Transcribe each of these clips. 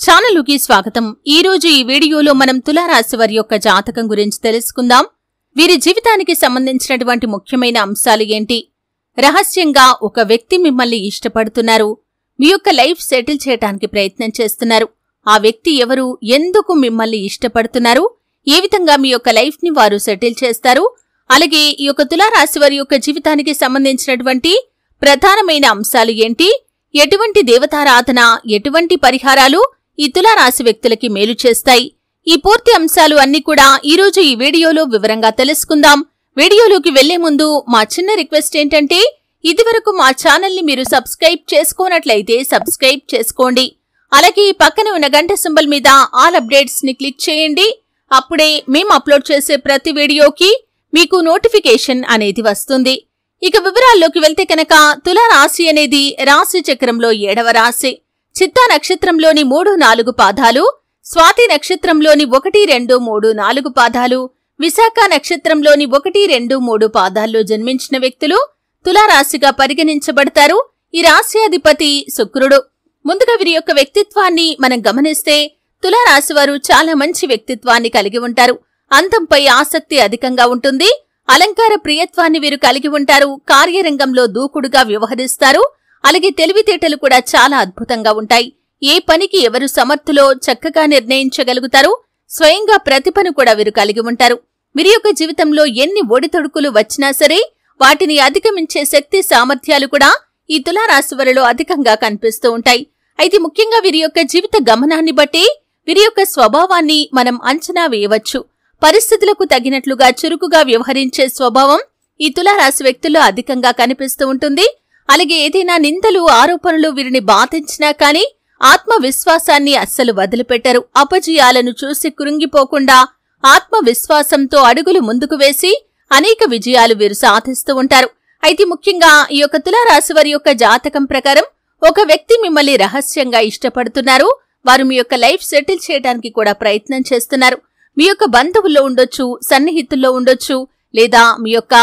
ఛానలుకి స్వాగతం। ఈ రోజు ఈ వీడియోలో మనం తులారాశి వారి యొక్క జాతకం గురించి తెలుసుకుందాం। వీరి జీవితానికి సంబంధించినటువంటి ముఖ్యమైన అంశాలు ఏంటి? రహస్యంగా ఒక వ్యక్తి మిమ్మల్ని ఇష్టపడుతున్నారు, మీ యొక్క లైఫ్ సెటిల్ చేయడానికి ప్రయత్నం చేస్తున్నారు। ఆ వ్యక్తి ఎవరు, ఎందుకు మిమ్మల్ని ఇష్టపడుతున్నారు, ఏ విధంగా మీ యొక్క లైఫ్ ని వారు సెటిల్ చేస్తారు, అలాగే ఈ యొక్క తులారాశి వారి యొక్క జీవితానికి సంబంధించినటువంటి ప్రధానమైన అంశాలు ఏంటి, ఎటువంటి దేవతారాధన, ఎటువంటి పరిహారాలు ఈ తులారాశి వ్యక్తులకి మేలు చేస్తాయి, ఈ పూర్తి అంశాలు అన్ని కూడా ఈ రోజు ఈ వీడియోలో వివరంగా తెలుసుకుందాం। వీడియోలోకి వెళ్లే ముందు మా చిన్న రిక్వెస్ట్ ఏంటంటే, ఇదివరకు మా ఛానల్ ని మీరు సబ్స్క్రైబ్ చేసుకోనట్లయితే సబ్స్క్రైబ్ చేసుకోండి, అలాగే ఈ పక్కన ఉన్న గంట సింబల్ మీద ఆల్ అప్డేట్స్ ని క్లిక్ చేయండి। అప్పుడే మేము అప్లోడ్ చేసే ప్రతి వీడియోకి మీకు నోటిఫికేషన్ అనేది వస్తుంది। ఇక వివరాల్లోకి వెళ్తే కనుక, తులారాశి అనేది రాశి చక్రంలో 7వ రాశి। చిత్తా నక్షత్రంలోని 3-4 పాదాలు, స్వాతి నక్షత్రంలోని 1, 2, 3, 4 పాదాలు, విశాఖ నక్షత్రంలోని 1, 2, 3 పాదాల్లో జన్మించిన వ్యక్తులు తులారాశిగా పరిగణించబడతారు। ఈ రాశి అధిపతి శుక్రుడు। ముందుగా వీరి యొక్క వ్యక్తిత్వాన్ని మనం గమనిస్తే, తులారాశి వారు చాలా మంచి వ్యక్తిత్వాన్ని కలిగి ఉంటారు। అందంపై ఆసక్తి అధికంగా ఉంటుంది। అలంకార ప్రియత్వాన్ని వీరు కలిగి ఉంటారు। కార్యరంగంలో దూకుడుగా వ్యవహరిస్తారు। అలాగే తెలివితేటలు కూడా చాలా అద్భుతంగా ఉంటాయి। ఏ పనికి ఎవరు సమర్థులో చక్కగా నిర్ణయించగలుగుతారు। స్వయంగా ప్రతిభను కూడా వీరు కలిగి ఉంటారు। వీరి యొక్క జీవితంలో ఎన్ని ఒడితొడుకులు వచ్చినా సరే వాటిని అధిగమించే శక్తి సామర్థ్యాలు కూడా ఈ తులారాశి వారిలో అధికంగా కనిపిస్తూ ఉంటాయి। అయితే ముఖ్యంగా వీరి యొక్క జీవిత గమనాన్ని బట్టి వీరి యొక్క స్వభావాన్ని మనం అంచనా వేయవచ్చు। పరిస్థితులకు తగినట్లుగా చురుకుగా వ్యవహరించే స్వభావం ఈ తులారాశి వ్యక్తుల్లో అధికంగా కనిపిస్తూ ఉంటుంది। అలాగే ఏదైనా నిందలు, ఆరోపణలు వీరిని బాధించినా కానీ ఆత్మవిశ్వాసాన్ని అస్సలు వదిలిపెట్టరు। అపజయాలను చూసి కృంగిపోకుండా ఆత్మవిశ్వాసంతో అడుగులు ముందుకు వేసి అనేక విజయాలు వీరు సాధిస్తూ ఉంటారు। అయితే ముఖ్యంగా ఈ యొక్క తులారాశి వారి యొక్క జాతకం ప్రకారం ఒక వ్యక్తి మిమ్మల్ని రహస్యంగా ఇష్టపడుతున్నారు। వారు మీ యొక్క లైఫ్ సెటిల్ చేయడానికి కూడా ప్రయత్నం చేస్తున్నారు। మీ యొక్క బంధువుల్లో ఉండొచ్చు, సన్నిహితుల్లో ఉండొచ్చు, లేదా మీ యొక్క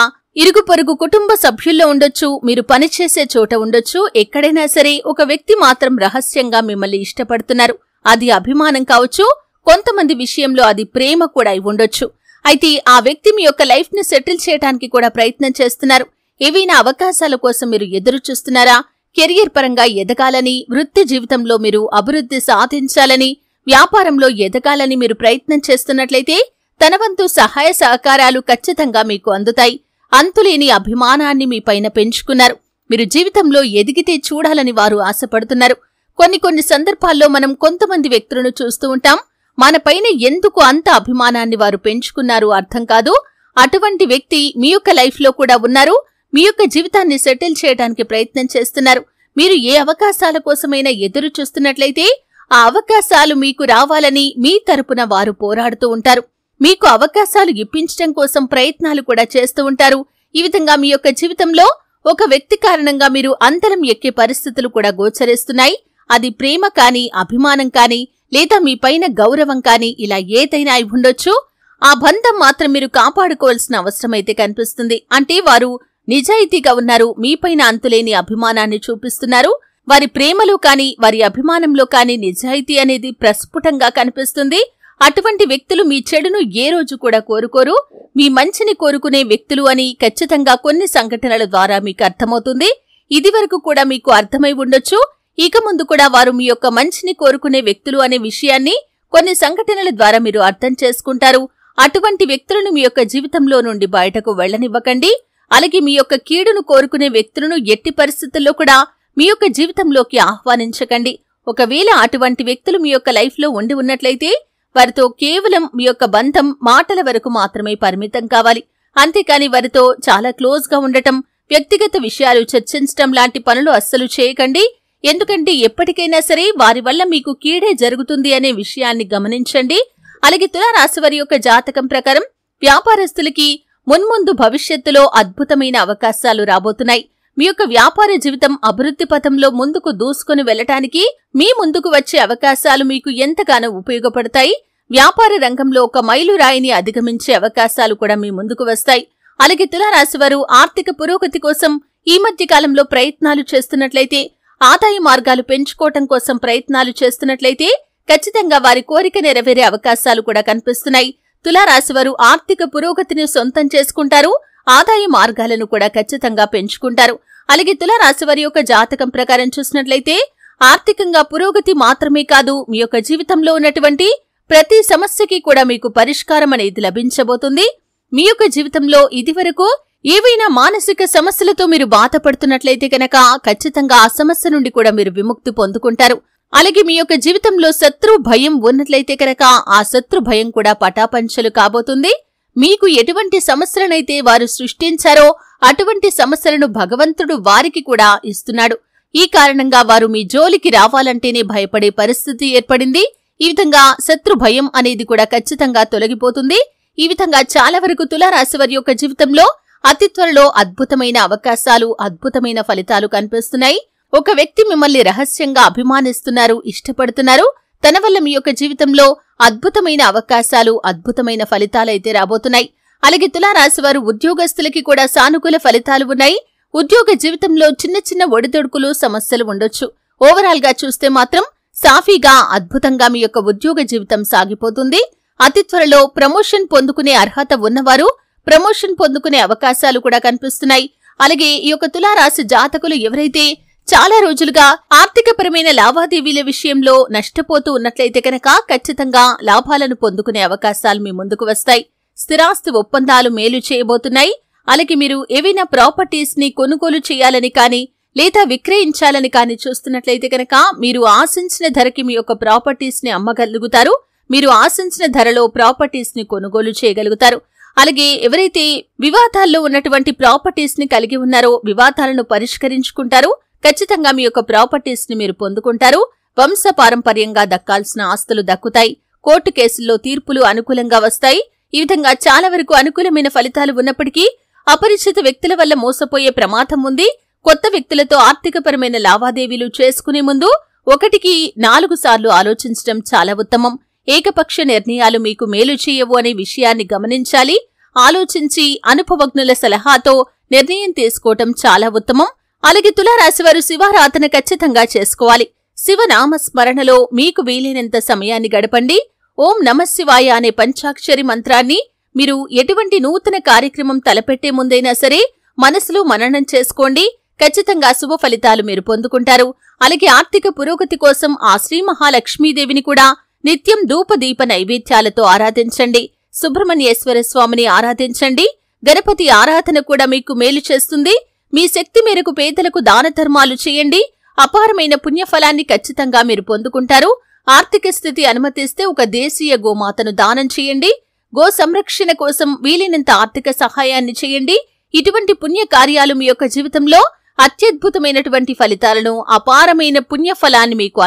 ఇరుగు పొరుగు కుటుంబ సభ్యుల్లో ఉండొచ్చు, మీరు పనిచేసే చోట ఉండొచ్చు। ఎక్కడైనా సరే ఒక వ్యక్తి మాత్రం రహస్యంగా మిమ్మల్ని ఇష్టపడుతున్నారు। అది అభిమానం కావచ్చు, కొంతమంది విషయంలో అది ప్రేమ కూడా అయి ఉండొచ్చు। అయితే ఆ వ్యక్తి మీ యొక్క లైఫ్ ని సెటిల్ చేయడానికి కూడా ప్రయత్నం చేస్తున్నారు। ఏవైనా అవకాశాల కోసం మీరు ఎదురు చూస్తున్నారా? కెరియర్ పరంగా ఎదగాలని, వృత్తి జీవితంలో మీరు అభివృద్ధి సాధించాలని, వ్యాపారంలో ఎదగాలని మీరు ప్రయత్నం చేస్తున్నట్లయితే తన వంతు సహాయ సహకారాలు ఖచ్చితంగా మీకు అందుతాయి। అంతులేని అభిమానాన్ని మీ పైన పెంచుకున్నారు। మీరు జీవితంలో ఎదిగితే చూడాలని వారు ఆశపడుతున్నారు। కొన్ని సందర్భాల్లో మనం కొంతమంది వ్యక్తులను చూస్తూ ఉంటాం, మన పైన ఎందుకు అంత అభిమానాన్ని వారు పెంచుకున్నారు అర్థం కాదు। అటువంటి వ్యక్తి మీ యొక్క లైఫ్ లో కూడా ఉన్నారు। మీ యొక్క జీవితాన్ని సెటిల్ చేయడానికి ప్రయత్నం చేస్తున్నారు। మీరు ఏ అవకాశాల కోసమైనా ఎదురు చూస్తున్నట్లయితే ఆ అవకాశాలు మీకు రావాలని మీ తరపున వారు పోరాడుతూ ఉంటారు। మీకు అవకాశాలు ఇప్పించడం కోసం ప్రయత్నాలు కూడా చేస్తూ ఉంటారు। ఈ విధంగా మీ యొక్క జీవితంలో ఒక వ్యక్తి కారణంగా మీరు అంతరం ఎక్కే పరిస్థితులు కూడా గోచరిస్తున్నాయి। అది ప్రేమ కానీ, అభిమానం కానీ, లేదా మీ పైన గౌరవం కానీ, ఇలా ఏదైనా అయి ఉండొచ్చు। ఆ బంధం మాత్రం మీరు కాపాడుకోవాల్సిన అవసరమైతే కనిపిస్తుంది। అంటే వారు నిజాయితీగా ఉన్నారు, మీపైన అంతులేని అభిమానాన్ని చూపిస్తున్నారు। వారి ప్రేమలో కానీ, వారి అభిమానంలో కానీ నిజాయితీ అనేది ప్రస్ఫుటంగా కనిపిస్తుంది। అటువంటి వ్యక్తులు మీ చెడును ఏ రోజు కూడా కోరుకోరు, మీ మంచిని కోరుకునే వ్యక్తులు అని ఖచ్చితంగా కొన్ని సంఘటనల ద్వారా మీకు అర్థమవుతుంది। ఇదివరకు కూడా మీకు అర్థమై ఉండొచ్చు, ఇక ముందు కూడా వారు మీ యొక్క మంచిని కోరుకునే వ్యక్తులు అనే విషయాన్ని కొన్ని సంఘటనల ద్వారా మీరు అర్థం చేసుకుంటారు। అటువంటి వ్యక్తులను మీ యొక్క జీవితంలో నుండి బయటకు వెళ్లనివ్వకండి। అలాగే మీ యొక్క కీడును కోరుకునే వ్యక్తులను ఎట్టి పరిస్థితుల్లో కూడా మీ యొక్క జీవితంలోకి ఆహ్వానించకండి। ఒకవేళ అటువంటి వ్యక్తులు మీ యొక్క లైఫ్ లో ఉండి ఉన్నట్లయితే వారితో కేవలం మీ యొక్క బంధం మాటల వరకు మాత్రమే పరిమితం కావాలి। అంతేకాని వారితో చాలా క్లోజ్ గా ఉండటం, వ్యక్తిగత విషయాలు చర్చించడం లాంటి పనులు అస్సలు చేయకండి। ఎందుకంటే ఎప్పటికైనా సరే వారి వల్ల మీకు కీడే జరుగుతుంది అనే విషయాన్ని గమనించండి। అలాగే తులారాశి వారి యొక్క జాతకం ప్రకారం వ్యాపారస్తులకి మున్ముందు భవిష్యత్తులో అద్భుతమైన అవకాశాలు రాబోతున్నాయి। మీ యొక్క వ్యాపార జీవితం అభివృద్ధి పథంలో ముందుకు దూసుకుని వెళ్లటానికి మీ ముందుకు వచ్చే అవకాశాలు మీకు ఎంతగానో ఉపయోగపడతాయి। వ్యాపార రంగంలో ఒక మైలురాయిని అధిగమించే అవకాశాలు కూడా మీ ముందుకు వస్తాయి। అలాగే తులారాశి వారు ఆర్థిక పురోగతి కోసం ఈ మధ్య కాలంలో ప్రయత్నాలు చేస్తున్నట్లయితే, ఆదాయ మార్గాలు పెంచుకోవటం కోసం ప్రయత్నాలు చేస్తున్నట్లయితే ఖచ్చితంగా వారి కోరిక నెరవేరే అవకాశాలు కూడా కనిపిస్తున్నాయి. తులారాశివారు ఆర్థిక పురోగతిని సొంతం చేసుకుంటారు. ఆదాయ మార్గాలను కూడా ఖచ్చితంగా పెంచుకుంటారు. అలాగే తులారాశివారి యొక్క జాతకం ప్రకారం చూసినట్లయితే ఆర్థికంగా పురోగతి మాత్రమే కాదు, మీ యొక్క జీవితంలో ఉన్నటువంటి ప్రతి సమస్యకి కూడా మీకు పరిష్కారం అనేది లభించబోతుంది. మీ యొక్క జీవితంలో ఇదివరకు ఏవైనా మానసిక సమస్యలతో మీరు బాధపడుతున్నట్లయితే కనుక ఖచ్చితంగా ఆ సమస్య నుండి కూడా మీరు విముక్తి పొందుకుంటారు. అలాగే మీ యొక్క జీవితంలో శత్రు భయం ఉన్నట్లయితే కనుక ఆ శత్రు భయం కూడా పటాపంచలు కాబోతుంది. మీకు ఎటువంటి సమస్యలనైతే వారు సృష్టించారో అటువంటి సమస్యలను భగవంతుడు వారికి కూడా ఇస్తున్నాడు. ఈ కారణంగా వారు మీ జోలికి రావాలంటేనే భయపడే పరిస్థితి ఏర్పడింది. ఈ విధంగా శత్రు భయం అనేది కూడా ఖచ్చితంగా తొలగిపోతుంది. ఈ విధంగా చాలా వరకు తులారాశివారి యొక్క జీవితంలో అతి త్వరలో అద్భుతమైన అవకాశాలు, అద్భుతమైన ఫలితాలు కనిపిస్తున్నాయి. ఒక వ్యక్తి మిమ్మల్ని రహస్యంగా అభిమానిస్తున్నారు, ఇష్టపడుతున్నారు. తన వల్ల మీ యొక్క జీవితంలో అద్భుతమైన అవకాశాలు, అద్భుతమైన ఫలితాలైతే రాబోతున్నాయి. అలాగే తులారాశివారు ఉద్యోగస్తులకి కూడా సానుకూల ఫలితాలు ఉన్నాయి. ఉద్యోగ జీవితంలో చిన్న చిన్న ఒడిదొడుకులు, సమస్యలు ఉండొచ్చు. ఓవరాల్ గా చూస్తే మాత్రం సాఫీగా, అద్భుతంగా మీ యొక్క ఉద్యోగ జీవితం సాగిపోతుంది. అతి త్వరలో ప్రమోషన్ పొందుకునే అర్హత ఉన్నవారు ప్రమోషన్ పొందుకునే అవకాశాలు కూడా కనిపిస్తున్నాయి. అలాగే ఈ యొక్క తులారాశి జాతకులు ఎవరైతే చాలా రోజులుగా ఆర్థికపరమైన లావాదేవీల విషయంలో నష్టపోతూ ఉన్నట్లయితే కనుక ఖచ్చితంగా లాభాలను పొందుకునే అవకాశాలు మీ ముందుకు వస్తాయి. స్థిరాస్తి ఒప్పందాలు మేలు చేయబోతున్నాయి. అలాగే మీరు ఏవైనా ప్రాపర్టీస్ ని కొనుగోలు చేయాలని కానీ లేదా విక్రయించాలని కానీ చూస్తున్నట్లయితే కనుక మీరు ఆశించిన ధరకి మీ యొక్క ప్రాపర్టీస్ ని అమ్మగలుగుతారు. మీరు ఆశించిన ధరలో ప్రాపర్టీస్ ని కొనుగోలు చేయగలుగుతారు. అలాగే ఎవరైతే వివాదాల్లో ఉన్నటువంటి ప్రాపర్టీస్ ని కలిగి ఉన్నారో వివాదాలను పరిష్కరించుకుంటారు. ఖచ్చితంగా మీ యొక్క ప్రాపర్టీస్ ని మీరు పొందుకుంటారు. వంశపారంపర్యంగా దక్కాల్సిన ఆస్తులు దక్కుతాయి. కోర్టు కేసుల్లో తీర్పులు అనుకూలంగా వస్తాయి. ఈ విధంగా చాలా వరకు అనుకూలమైన ఫలితాలు ఉన్నప్పటికీ అపరిచిత వ్యక్తుల వల్ల మోసపోయే ప్రమాదం ఉంది. కొత్త వ్యక్తులతో ఆర్థికపరమైన లావాదేవీలు చేసుకునే ముందు 1-4 సార్లు ఆలోచించడం చాలా ఉత్తమం. ఏకపక్ష నిర్ణయాలు మీకు మేలు చేయవు అనే విషయాన్ని గమనించాలి. ఆలోచించి అనుభవజ్ఞుల సలహాతో నిర్ణయం తీసుకోవటం చాలా ఉత్తమం. అలాగే తులారాశివారు శివారాధన ఖచ్చితంగా చేసుకోవాలి. శివనామ స్మరణలో మీకు వీలైనంత సమయాన్ని గడపండి. ఓం నమఃశివాయ అనే పంచాక్షరి మంత్రాన్ని మీరు ఎటువంటి నూతన కార్యక్రమం తలపెట్టే ముందైనా సరే మనసులో మననం చేసుకోండి. ఖచ్చితంగా శుభ ఫలితాలు మీరు పొందుకుంటారు. అలాగే ఆర్థిక పురోగతి కోసం ఆ శ్రీ మహాలక్ష్మీదేవిని కూడా నిత్యం ధూపదీప నైవేద్యాలతో ఆరాధించండి. సుబ్రహ్మణ్యేశ్వర స్వామిని ఆరాధించండి. గణపతి ఆరాధన కూడా మీకు మేలు చేస్తుంది. మీ శక్తి మేరకు పేదలకు దాన ధర్మాలు చేయండి. అపారమైన పుణ్యఫలాన్ని ఖచ్చితంగా మీరు పొందుకుంటారు. ఆర్థిక స్థితి అనుమతిస్తే ఒక దేశీయ గోమాతను దానం చేయండి. గో సంరక్షణ కోసం వీలైనంత ఆర్థిక సహాయాన్ని చేయండి. ఇటువంటి పుణ్య కార్యాలు మీ యొక్క జీవితంలో అత్యద్భుతమైనటువంటి ఫలితాలను, అపారమైన పుణ్యఫలాన్ని మీకు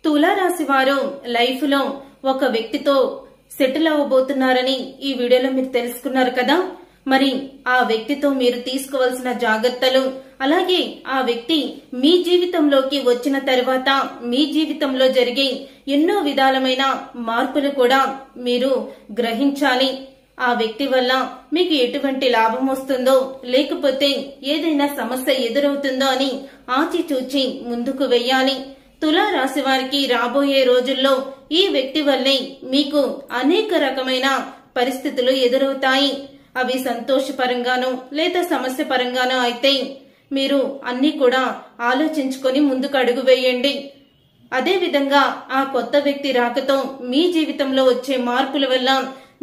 తులారాశి వారు లైఫ్ లో ఒక వ్యక్తితో సెటిల్ అవ్వబోతున్నారని ఈ వీడియోలో మీరు తెలుసుకున్నారు కదా. మరి ఆ వ్యక్తితో మీరు తీసుకోవాల్సిన జాగ్రత్తలు, అలాగే ఆ వ్యక్తి మీ జీవితంలోకి వచ్చిన తర్వాత మీ జీవితంలో జరిగే ఎన్నో విధాలమైన మార్పులు కూడా మీరు గ్రహించాలి. ఆ వ్యక్తి వల్ల మీకు ఎటువంటి లాభం వస్తుందో లేకపోతే ఏదైనా సమస్య ఎదురవుతుందో అని ఆచితూచి ముందుకు వెయ్యాలి. తులారాశి వారికి రాబోయే రోజుల్లో ఈ వ్యక్తి వల్లే మీకు అనేక రకమైన పరిస్థితులు ఎదురవుతాయి. అవి సంతోషపరంగానో లేదా సమస్య పరంగానో అయితే మీరు అన్ని కూడా ఆలోచించుకొని ముందుకు అడుగు వేయండి. అదే విధంగా ఆ కొత్త వ్యక్తి రాకతో మీ జీవితంలో వచ్చే మార్పుల వల్ల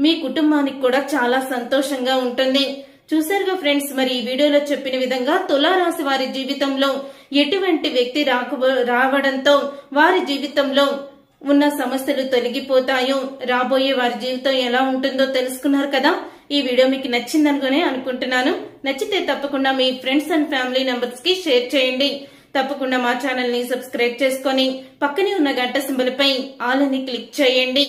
మీ కుటుంబానికి కూడా చాలా సంతోషంగా ఉంటుంది. చూసారుగా ఫ్రెండ్స్, మరి ఈ వీడియోలో చెప్పిన విధంగా తులారాశి వారి జీవితంలో ఎటువంటి వ్యక్తి రావడంతో వారి జీవితంలో ఉన్న సమస్యలు తొలగిపోతాయో, రాబోయే వారి జీవితం ఎలా ఉంటుందో తెలుసుకున్నారు కదా. ఈ వీడియో మీకు నచ్చిందనుకునే అనుకుంటున్నాను. నచ్చితే తప్పకుండా మీ ఫ్రెండ్స్ అండ్ ఫ్యామిలీ మెంబర్స్ కి షేర్ చేయండి. తప్పకుండా మా ఛానల్ ని సబ్స్క్రైబ్ చేసుకొని పక్కనే ఉన్న గంట సింబల్ పై ఆల్ అని క్లిక్ చేయండి.